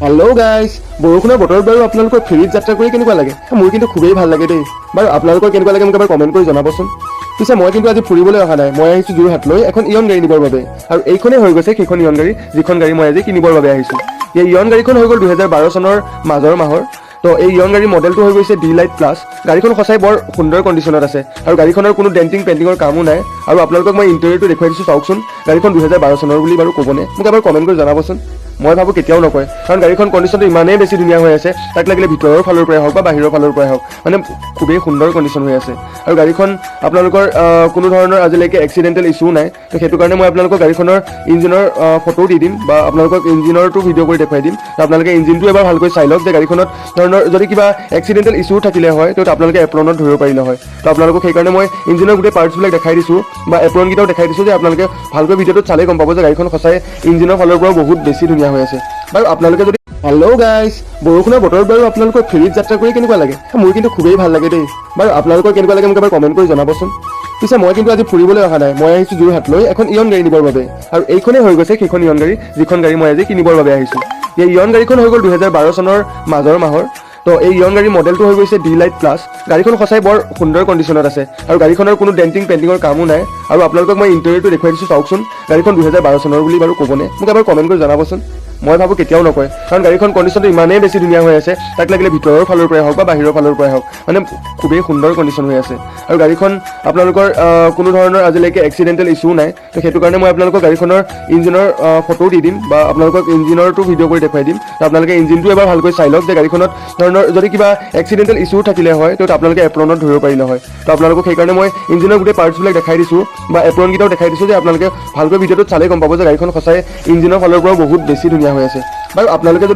hello guys বৰষুণৰ বতৰত বাৰু আপোনালোকৰ ফেৰীত যাত্ৰা কৰি কেনেকুৱা লাগে মোৰ কিন্তু খুবেই ভাল লাগে দেই বাৰু আপোনালোকৰ কেনেকুৱা লাগে মোক এবাৰ কমেন্ট কৰি জনাবচোন পিছে মই কিন্তু আজি ফুৰিবলৈ অহা নাই মই আহিছো যোৰহাটলৈ এখন ইয়ন গাড়ী নিবৰ বাবে আৰু এইখনে হৈ গৈছে সেইখন ইয়ন গাড়ী যিখন গাড়ী মই আজি কিনিবৰ বাবে আহিছো এই ইয়ন গাড়ীখন হৈ গ'ল 2012 চনৰ মাজৰ মাহৰ তো এই ইয়ন গাড়ী মডেলটো হৈ গৈছে ডি লাইট প্লাছ গাড়ীখন সঁচাই বৰ সুন্দৰ কণ্ডিশ্যনত আছে আৰু গাড়ীখনৰ কোনো ডেণ্টিং পেণ্টিঙৰ কামো নাই আৰু আপোনালোকক মই ইণ্টেৰিয়ৰটো দেখুৱাই দিছোঁ চাওকচোন গাড়ীখন 2012 চনৰ বুলি বাৰু ক'বনে মোক এবাৰ কমেণ্ট কৰি জনাবচোন মই ভাবো কেতিয়াও নকয় কাৰণ গাড়ীখন কণ্ডিশ্যনটো ইমানেই বেছি ধুনীয়া হৈ আছে তাক লাগিলে ভিতৰৰ ফালৰ পৰাই হওক বা বাহিৰৰ ফালৰ পৰাই হওক মানে খুবেই সুন্দৰ কণ্ডিশ্যন হৈ আছে আৰু গাড়ীখন আপোনালোকৰ কোনো ধৰণৰ আজিলৈকে এক্সিডেণ্টেল ইছ্যু নাই তো সেইটো কাৰণে মই আপোনালোকক গাড়ীখনৰ ইঞ্জিনৰ ফটো দি দিম বা আপোনালোকক ইঞ্জিনৰটো ভিডিঅ' কৰি দেখুৱাই দিম আপোনালোকে ইঞ্জিনটো এবাৰ ভালকৈ চাই লওক যে গাড়ীখনত ধৰণৰ যদি কিবা এক্সিডেণ্টেল ইছ্যু থাকিলে হয় তো আপোনালোকে এপ্ৰনত ধৰিব পাৰিলে হয় তো আপোনালোকক সেইকাৰণে মই ইঞ্জিনৰ গোটেই পাৰ্টছবিলাক দেখাই দিছোঁ বা এপ্ৰনকেইটাও দেখাই দিছোঁ যে আপোনালোকে ভালকৈ ভিডিঅ'টোত চালেই গম পাব যে গাড়ীখন সঁচাই ইঞ্জিনৰ ফালৰ পৰাও বহুত বেছি ধুনীয়া হৈ আছে বাৰু আপোনালোকে যদি হেল্ল' গাইছ বৰষুণৰ বতৰত বাৰু আপোনালোকৰ ফেৰীত যাত্ৰা কৰি কেনেকুৱা লাগে মোৰ কিন্তু খুবেই ভাল লাগে দেই বাৰু আপোনালোকৰ কেনেকুৱা লাগে মোক এবাৰ কমেণ্ট কৰি জনাবচোন পিছে মই কিন্তু আজি ফুৰিবলৈ অহা নাই মই আহিছোঁ যোৰহাটলৈ এখন ইয়ন গাড়ী নিবৰ বাবে আৰু এইখনে হৈ গৈছে সেইখন ইয়ন গাড়ী যিখন গাড়ী মই আজি কিনিবৰ বাবে আহিছোঁ এই ইয়ন গাড়ীখন হৈ গ'ল 2012 চনৰ মাজৰ মাহৰ তো এই ইয়ন গাড়ী মডেলটো হৈ গৈছে ডি লাইট প্লাছ গাড়ীখন সঁচাই বৰ সুন্দৰ কণ্ডিশ্যনত আছে আৰু গাড়ীখনৰ কোনো ডেণ্টিং পেণ্টিঙৰ কামো নাই আৰু আপোনালোকক মই ইণ্টেৰিয়ৰটো দেখুৱাই দিছোঁ চাওকচোন গাড়ীখন 2012 চনৰ বুলি বাৰু ক'বনে মোক এবাৰ কমেণ্ট কৰি জনাবচোন মই ভাবো কেতিয়াও নকয় কাৰণ গাড়ীখন কণ্ডিশ্যনটো ইমানেই বেছি ধুনীয়া হৈ আছে তাক লাগিলে ভিতৰৰ ফালৰ পৰাই হওক বা বাহিৰৰ ফালৰ পৰাই হওক মানে খুবেই সুন্দৰ কণ্ডিশ্যন হৈ আছে আৰু গাড়ীখন আপোনালোকৰ কোনো ধৰণৰ আজিলৈকে এক্সিডেণ্টেল ইছ্যু নাই তো সেইটো কাৰণে মই আপোনালোকক গাড়ীখনৰ ইঞ্জিনৰ ফটো দি দিম বা আপোনালোকক ইঞ্জিনৰটো ভিডিঅ' কৰি দেখুৱাই দিম আপোনালোকে ইঞ্জিনটো এবাৰ ভালকৈ চাই লওক যে গাড়ীখনত ধৰণৰ যদি কিবা এক্সিডেণ্টেল ইছ্যু থাকিলে হয় তো আপোনালোকে এপ্ৰনত ধৰিব পাৰিলে হয় তো আপোনালোকক সেইকাৰণে মই ইঞ্জিনৰ গোটেই পাৰ্টছবিলাক দেখাই দিছোঁ বা এপ্ৰনকেইটাও দেখাই দিছোঁ যে আপোনালোকে ভালকৈ ভিডিঅ'টোত চালেই গম পাব যে গাড়ীখন সঁচাই ইঞ্জিনৰ ফালৰ পৰাও বহুত বেছি ধুনীয়া হৈ আছে বাৰু আপোনালোকে যদি